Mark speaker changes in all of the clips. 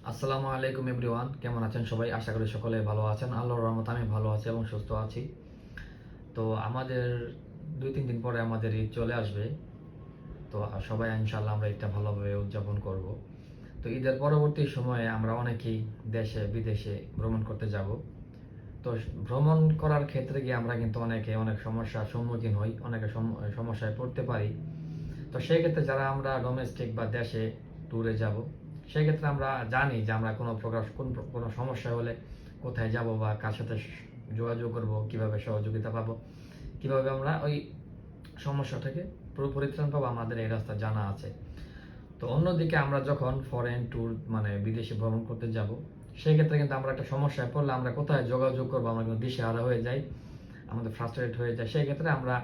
Speaker 1: আসসালামু আলাইকুম এভরিওয়ান, কেমন আছেন সবাই? আশা করি সকলে ভালো আছেন। আল্লাহর রহমতে আমি ভালো আছি এবং সুস্থ আছি। তো আমাদের 2-3 দিন পরে আমাদের ঈদ চলে আসবে। তো সবাই ইনশাআল্লাহ আমরা ঈদটা ভালোভাবে উদযাপন করব। তো ঈদের পরবর্তী সময়ে আমরা অনেকেই দেশে বিদেশে ভ্রমণ করতে যাব। তো ভ্রমণ করার ক্ষেত্রে গিয়ে আমরা কিন্তু অনেক সমস্যার সম্মুখীন হই, অনেকে সমস্যায় পড়তে পারি। তো সেই ক্ষেত্রে যারা আমরা ডোমেস্টিক বা দেশে ট্যুরে যাব, সেই ক্ষেত্রে আমরা জানি যে আমরা কোনো সমস্যা হলে কোথায় যাব বা কার সাথে যোগাযোগ করব, কিভাবে সহযোগিতা পাবো, কিভাবে আমরা ওই সমস্যা থেকে পুরো পরিত্রাণ পাবো, আমাদের এই রাস্তা জানা আছে। তো অন্যদিকে আমরা যখন ফরেন ট্যুর মানে বিদেশে ভ্রমণ করতে যাব, সেই ক্ষেত্রে কিন্তু আমরা একটা সমস্যায় পড়লে আমরা কোথায় যোগাযোগ করবো আমরা কিন্তু দিশেহারা হয়ে যাই, আমাদের ফ্রাস্ট্রেট হয়ে যায়। সেই ক্ষেত্রে আমরা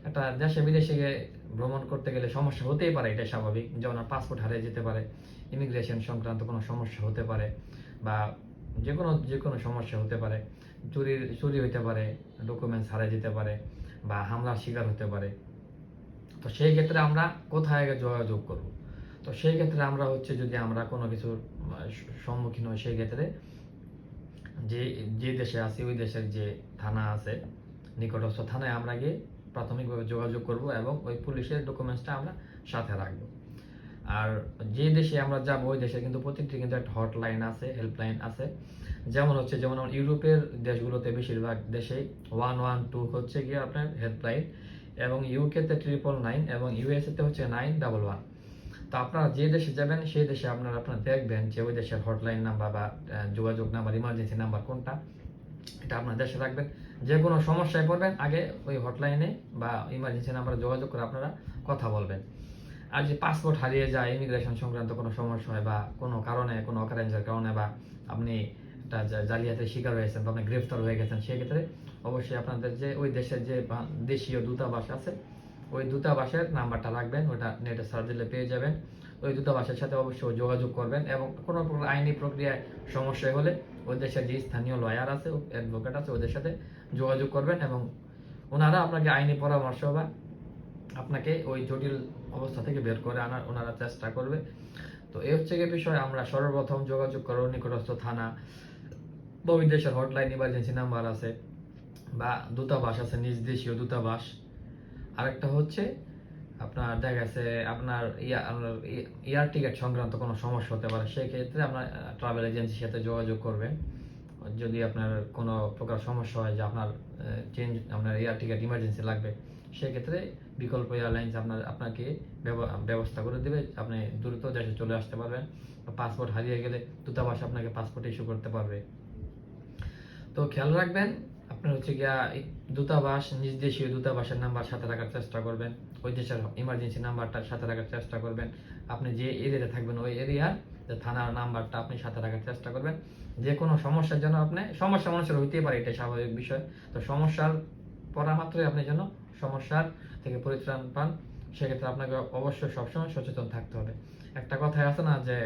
Speaker 1: একটা দেশে বিদেশে গিয়ে ভ্রমণ করতে গেলে সমস্যা হতেই পারে, এটা স্বাভাবিক। যেমন পাসপোর্ট হারিয়ে যেতে পারে, ইমিগ্রেশন সংক্রান্ত কোনো সমস্যা হতে পারে, বা যে কোনো সমস্যা হতে পারে, চুরি হতে পারে, ডকুমেন্টস হারিয়ে যেতে পারে, বা হামলার শিকার হতে পারে। তো সেই ক্ষেত্রে আমরা কোথায় আগে যোগাযোগ করব? তো সেই ক্ষেত্রে আমরা যদি আমরা কোনো কিছুর সম্মুখীন হই, সেই ক্ষেত্রে যে যে দেশে আছি ওই দেশের যে থানা আছে, নিকটস্থ থানায় আমরা গিয়ে প্রাথমিকভাবে যোগাযোগ করব এবং ওই পুলিশের ডকুমেন্টসটা আমরা সাথে রাখবো। আর যে দেশে আমরা যাব ওই দেশে কিন্তু প্রত্যেকটি কিন্তু একটা হটলাইন আছে, হেল্পলাইন আছে। যেমন ইউরোপের দেশগুলোতে বেশিরভাগ দেশেই 112 হচ্ছে গিয়ে আপনার হেল্পলাইন, এবং ইউকেতে 999 এবং ইউএসএতে হচ্ছে 911। তো আপনারা যে দেশে যাবেন সেই দেশে আপনারা দেখবেন যে ওই দেশের হটলাইন নাম্বার বা যোগাযোগ নাম্বার, ইমার্জেন্সি নাম্বার কোনটা, এটা আপনার দেশে রাখবেন। যে কোনো সমস্যায় পড়বেন আগে ওই হটলাইনে বা ইমার্জেন্সি নাম্বারে যোগাযোগ করে আপনারা কথা বলবেন। আর যে পাসপোর্ট হারিয়ে যায়, ইমিগ্রেশন সংক্রান্ত কোনো সমস্যা হয় বা কোনো কারণে, কোনো অকারেন্সের কারণে, বা আপনি একটা জালিয়াতির শিকার হয়েছেন বা আপনি গ্রেফতার হয়ে গেছেন, সেক্ষেত্রে অবশ্যই আপনাদের যে ওই দেশের যে দেশীয় দূতাবাস আছে ওই দূতাবাসের নাম্বারটা রাখবেন, ওটা নেটে সার্চ দিলে পেয়ে যাবেন। ওই দূতাবাসের সাথে অবশ্যই যোগাযোগ করবেন, এবং কোনো প্রকার আইনি প্রক্রিয়ায় সমস্যা হলে ওই দেশের যে স্থানীয় লয়ার আছে, অ্যাডভোকেট আছে, ওদের সাথে যোগাযোগ করবেন, এবং ওনারা আপনাকে আইনি পরামর্শ বা আপনাকে ওই জটিল অবস্থা থেকে বের করে আনার ওনারা চেষ্টা করবে। তো এই হচ্ছে গিয়ে বিষয়। আমরা সর্বপ্রথম যোগাযোগ করো নিকটস্থ থানা বা ওই দেশের হটলাইন, ইমার্জেন্সি নাম্বার আছে, বা দূতাবাস আছে, নিজ দেশীয় দূতাবাস। আরেকটা হচ্ছে আপনার দেখা গেছে আপনার এয়ার টিকিট সংক্রান্ত কোনো সমস্যা হতে পারে, সেই ক্ষেত্রে আপনার ট্রাভেল এজেন্সির সাথে যোগাযোগ করবেন। যদি আপনার কোনো প্রকার সমস্যা হয় যে আপনার এয়ার টিকিট ইমার্জেন্সি লাগবে, সেক্ষেত্রে বিকল্প এয়ারলাইন্স আপনাকে ব্যবস্থা করে দেবে, আপনি দ্রুত দেশে চলে আসতে পারবেন। পাসপোর্ট হারিয়ে গেলে দূতাবাস আপনাকে পাসপোর্ট ইস্যু করতে পারবে। তো খেয়াল রাখবেন, আপনার দূতাবাস, নিজ দেশীয় দূতাবাসের নাম্বার সাথে রাখার চেষ্টা করবেন, ওই দেশের ইমার্জেন্সি নাম্বারটা সাথে রাখার চেষ্টা করবেন। আপনি যে এরিয়াতে থাকবেন ওই এরিয়ার যে থানার নাম্বারটা আপনি সাথে রাখার চেষ্টা করবেন। যে কোনো সমস্যার জন্য সমস্যা মানুষের হইতেই পারে, এটা স্বাভাবিক বিষয়। তো সমস্যার পড়া মাত্রই আপনি যেন সমস্যার থেকে পরিত্রাণ পান, সেক্ষেত্রে আপনাকে অবশ্যই সবসময় সচেতন থাকতে হবে। একটা কথাই আছে না যে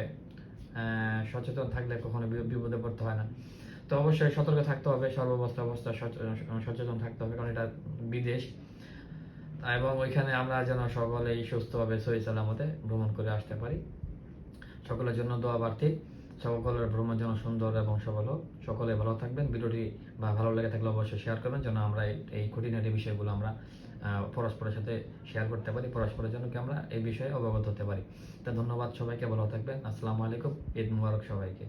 Speaker 1: সচেতন থাকলে কখনো বিপদে পড়তে হয় না। তো অবশ্যই সতর্ক থাকতে হবে, অবস্থায় সচেতন থাকতে হবে, কারণ এটা বিদেশ, এবং ওইখানে আমরা যেন সকলেই সুস্থভাবে সহি সালামতে ভ্রমণ করে আসতে পারি। সকলের জন্য দোয়া প্রার্থী, সকলের ভ্রমণ যেন সুন্দর এবং সফল হোক। সকলে ভালো থাকবেন। ভিডিওটি ভালো লেগে থাকলে অবশ্যই শেয়ার করবেন, যেন আমরা এই খুঁটিনাটি বিষয়গুলো আমরা পরস্পরের সাথে শেয়ার করতে পারি, পরস্পরের জন্য কি আমরা এই বিষয়ে অবগত হতে পারি। তো ধন্যবাদ সবাইকে, ভালো থাকবেন। আসসালামু আলাইকুম, ঈদ মুবারক সবাইকে।